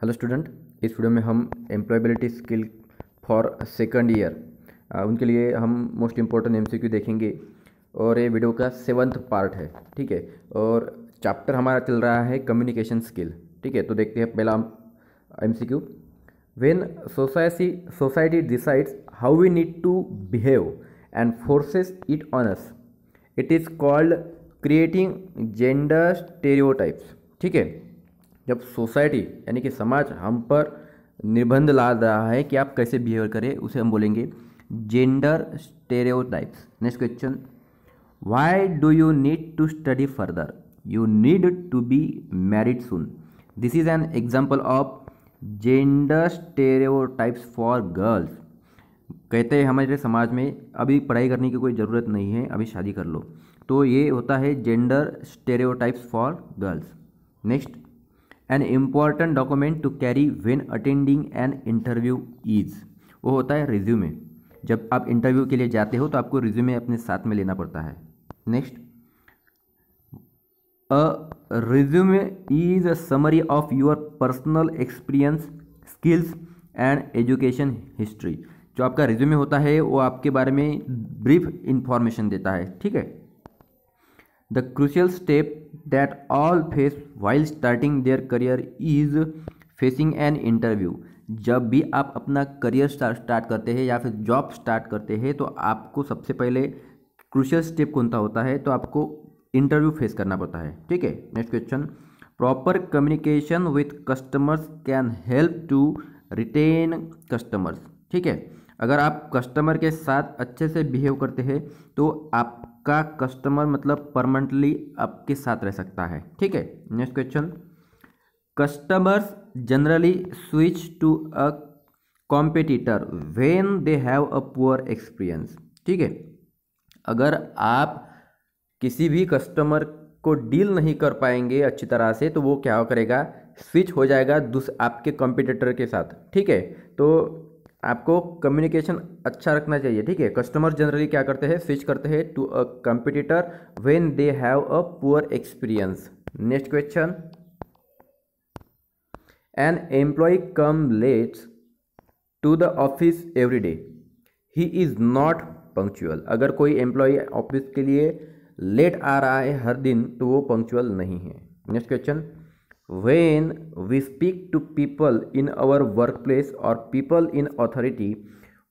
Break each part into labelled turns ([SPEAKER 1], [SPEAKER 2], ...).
[SPEAKER 1] Hello student, इस video में हम employability skill for second year उनके लिए हम मोस्ट इम्पोर्टेंट एमसीक्यू देखेंगे और ये वीडियो का 7th पार्ट है। ठीक है, और चैप्टर हमारा चल रहा है कम्युनिकेशन स्किल। ठीक है, तो देखते हैं पहला MCQ. When society decides how we need to behave and forces it on us, it is called creating gender stereotypes. ठीक है, जब सोसाइटी यानी कि समाज हम पर निर्बंध ला रहा है कि आप कैसे बिहेव करें, उसे हम बोलेंगे gender stereotypes. Next question, why do you need to study further? You need to be married soon. This is an example of gender stereotypes for girls. कहते हैं हमारे समाज में अभी पढ़ाई करने की कोई ज़रूरत नहीं है, अभी शादी कर लो, तो ये होता है gender stereotypes for girls. Next, an important document to carry when attending an interview is, वो होता है रिज्यूमे। जब आप इंटरव्यू के लिए जाते हो तो आपको रिज्यूमे अपने साथ में लेना पड़ता है। Next, a resume is a summary of your personal experience, skills and education history. जो आपका रिज्यूमे होता है वो आपके बारे में ब्रीफ इंफॉर्मेशन देता है। ठीक है, The crucial step that all face while starting their career is facing an interview। जब भी आप अपना करियर स्टार्ट करते हैं या फिर जॉब स्टार्ट करते हैं तो आपको सबसे पहले क्रूशियल स्टेप कौन सा होता है, तो आपको इंटरव्यू फेस करना पड़ता है। ठीक है, next question, proper communication with customers can help to retain customers. ठीक है, अगर आप कस्टमर के साथ अच्छे से बिहेव करते हैं तो आपका कस्टमर मतलब परमानेंटली आपके साथ रह सकता है। ठीक है, next question, customers generally switch to a competitor when they have a poor experience. ठीक है, अगर आप किसी भी कस्टमर को डील नहीं कर पाएंगे अच्छी तरह से तो वो क्या करेगा, स्विच हो जाएगा आपके कॉम्पिटिटर के साथ। ठीक है, तो आपको कम्युनिकेशन अच्छा रखना चाहिए। ठीक है, कस्टमर जनरली क्या करते हैं, स्विच करते हैं to a competitor when they have a poor experience. Next question, an employee come late to the office every day, he is not punctual. अगर कोई एम्प्लॉय ऑफिस के लिए लेट आ रहा है हर दिन तो वो पंक्चुअल नहीं है। Next question, when we speak to people in our workplace or people in authority,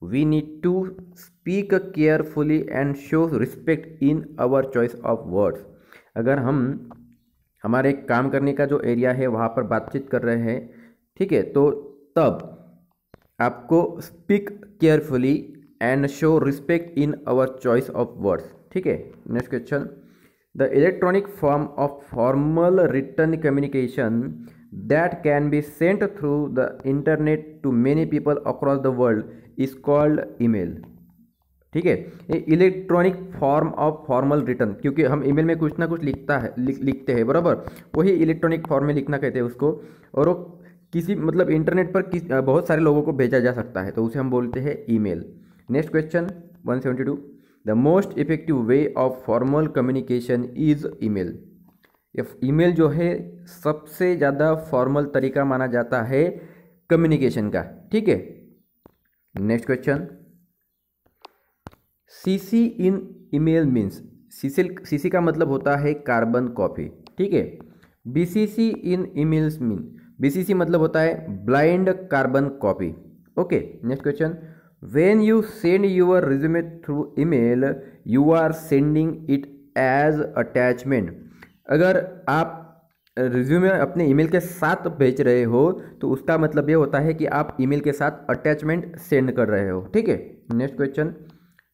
[SPEAKER 1] we need to speak carefully and show respect in our choice of words। अगर हम हमारे काम करने का जो एरिया है वहाँ पर बातचीत कर रहे हैं, ठीक है, तो तब आपको speak carefully and show respect in our choice of words. ठीक है, next question, The electronic form of formal written communication that can be sent through the internet to many people across the world is called email। ठीक है, ये electronic form of formal return, क्योंकि हम email में कुछ ना कुछ लिखते हैं, बराबर, वही इलेक्ट्रॉनिक फॉर्म में लिखना कहते हैं उसको, और वो किसी मतलब इंटरनेट पर बहुत सारे लोगों को भेजा जा सकता है, तो उसे हम बोलते हैं email. Next question 172, the most effective way of formal communication is email. Email जो है सबसे ज़्यादा फॉर्मल तरीका माना जाता है कम्युनिकेशन का। ठीक है, next question, CC in email means, CC का मतलब होता है कार्बन कॉपी। ठीक है, बीसीसी इन ईमेल्स मीन, बीसीसी मतलब होता है blind carbon copy. Okay, next question, when you send your resume through email you are sending it as attachment। अगर आप रिज्यूमे अपने ईमेल के साथ भेज रहे हो तो उसका मतलब ये होता है कि आप ईमेल के साथ अटैचमेंट सेंड कर रहे हो। ठीक है, next question,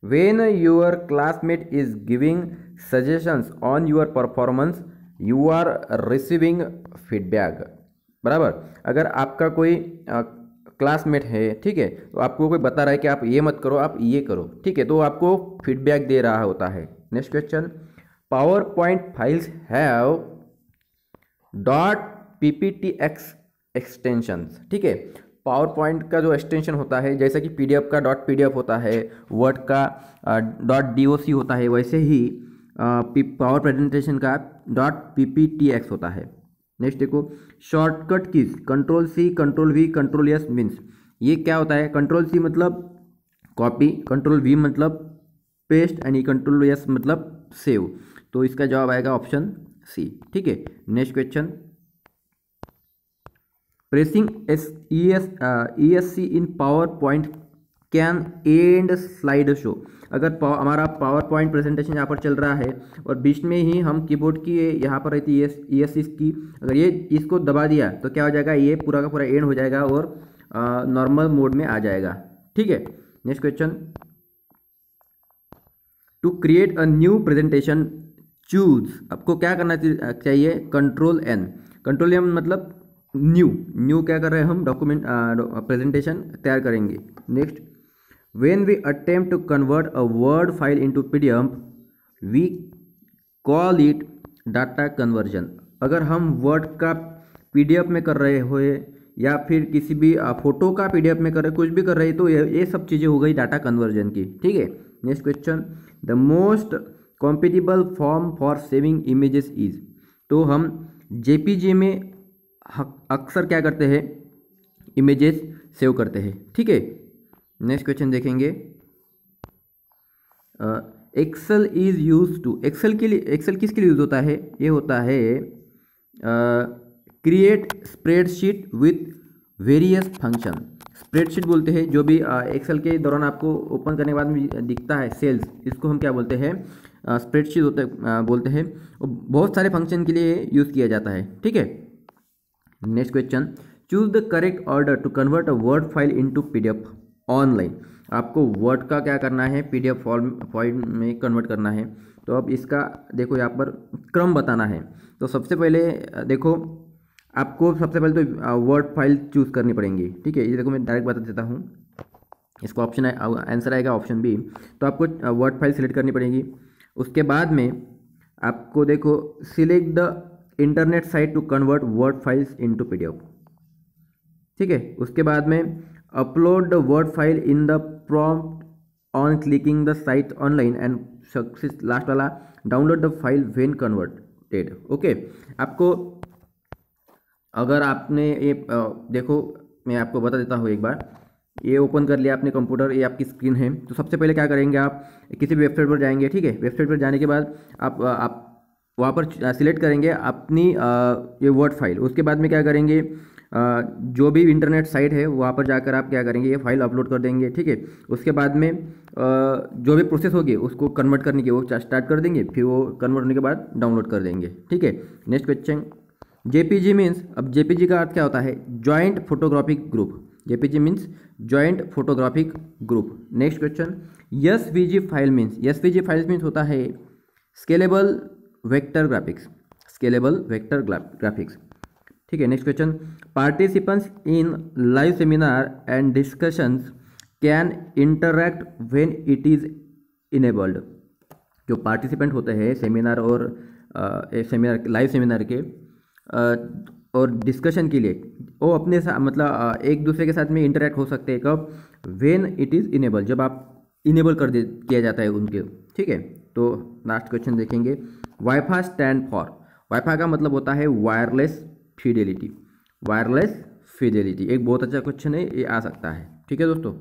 [SPEAKER 1] when your classmate is giving suggestions on your performance you are receiving feedback। बराबर, अगर आपका कोई क्लासमेट है, ठीक है, तो आपको कोई बता रहा है कि आप ये मत करो, आप ये करो, ठीक है, तो आपको फीडबैक दे रहा होता है। Next question, power point files have dot PPTX extensions. ठीक है, पावर पॉइंट का जो एक्सटेंशन होता है, जैसा कि PDF का डॉट PDF होता है, वर्ड का डॉट DOC होता है, वैसे ही पावर प्रेजेंटेशन का डॉट PPTX होता है। नेक्स्ट देखो, shortcut keys control C, control V, control S means ये क्या होता है? कंट्रोल सी मतलब कॉपी, कंट्रोल वी मतलब पेस्ट एंड कंट्रोल एस मतलब सेव। तो इसका जवाब आएगा ऑप्शन सी। ठीक है, next question, pressing ESC in PowerPoint can end slide show. अगर हमारा पावर पॉइंट प्रेजेंटेशन यहाँ पर चल रहा है और बीच में ही हम कीबोर्ड की यहाँ पर रहती है ESC की, अगर ये इसको दबा दिया तो क्या हो जाएगा? ये पूरा का पूरा एंड हो जाएगा और नॉर्मल मोड में आ जाएगा। ठीक है, next question, to create a new presentation choose, आपको क्या करना चाहिए? Control N। कंट्रोल N मतलब न्यू क्या कर रहे हैं हम? डॉक्यूमेंट प्रेजेंटेशन तैयार करेंगे। Next, when we attempt to convert a word file into PDF we call it data conversion. अगर हम वर्ड का PDF में कर रहे हो या फिर किसी भी फोटो का PDF में कर रहे, कुछ भी कर रहे, तो ये सब चीज़ें हो गई डाटा कन्वर्जन की। ठीक है, next question, the most compatible form for saving images is. तो हम JPG में अक्सर क्या करते हैं? इमेजेस सेव करते हैं। ठीक है, नेक्स्ट क्वेश्चन देखेंगे, Excel is use to, Excel के लिए, एक्सेल किसके लिए यूज होता है? ये होता है create spreadsheet with various function. Spreadsheet बोलते हैं जो भी एक्सेल के दौरान आपको ओपन करने के बाद में दिखता है सेल्स, इसको हम क्या बोलते हैं? स्प्रेडशीट होते बोलते हैं। बहुत सारे फंक्शन के लिए यूज़ किया जाता है। ठीक है, next question, choose the correct order to convert a word file into PDF online. आपको वर्ड का क्या करना है? PDF फॉर्म में कन्वर्ट करना है। तो अब इसका देखो यहाँ पर क्रम बताना है। तो सबसे पहले देखो, आपको सबसे पहले तो वर्ड फाइल चूज़ करनी पड़ेंगी। ठीक है, ये देखो मैं डायरेक्ट बता देता हूँ, इसको ऑप्शन आंसर आएगा ऑप्शन बी। तो आपको वर्ड फाइल सिलेक्ट करनी पड़ेगी। उसके बाद में आपको देखो, select the internet site to convert word files into PDF। ठीक है, उसके बाद में upload the word file in the prompt on clicking the site online and success, last वाला, download the file when converted. Okay, आपको अगर आपने ये देखो मैं आपको बता देता हूँ एक बार, ये ओपन कर लिया आपने कंप्यूटर, ये आपकी स्क्रीन है। तो सबसे पहले क्या करेंगे? आप किसी भी वेबसाइट पर जाएंगे। ठीक है, वेबसाइट पर जाने के बाद आप वहाँ पर सिलेक्ट करेंगे अपनी ये वर्ड फाइल। उसके बाद में क्या करेंगे? जो भी इंटरनेट साइट है वहाँ पर जाकर आप क्या करेंगे? ये फाइल अपलोड कर देंगे। ठीक है, उसके बाद में जो भी प्रोसेस होगी उसको कन्वर्ट करने की वो स्टार्ट कर देंगे, फिर वो कन्वर्ट होने के बाद डाउनलोड कर देंगे। ठीक है, नेक्स्ट क्वेश्चन, JPG मीन्स, अब JPG का अर्थ क्या होता है? Joint photographic group. JPG means joint photographic group. Next question, SVG file means, SVG file means होता है scalable vector graphics, scalable vector graphics. ठीक है, next question, participants in live seminar and discussions can interact when it is enabled. जो participant होते हैं seminar और seminar, live seminar के और डिस्कशन के लिए, वो अपने साथ मतलब एक दूसरे के साथ में इंटरैक्ट हो सकते हैं। कब? व्हेन इट इज़ इनेबल, जब आप इनेबल कर दे किया जाता है उनके। ठीक है, तो लास्ट क्वेश्चन देखेंगे, वाईफाई स्टैंड फॉर। वाईफाई का मतलब होता है वायरलेस फिडेलिटी। वायरलेस फिडेलिटी एक बहुत अच्छा क्वेश्चन है, ये आ सकता है। ठीक है दोस्तों।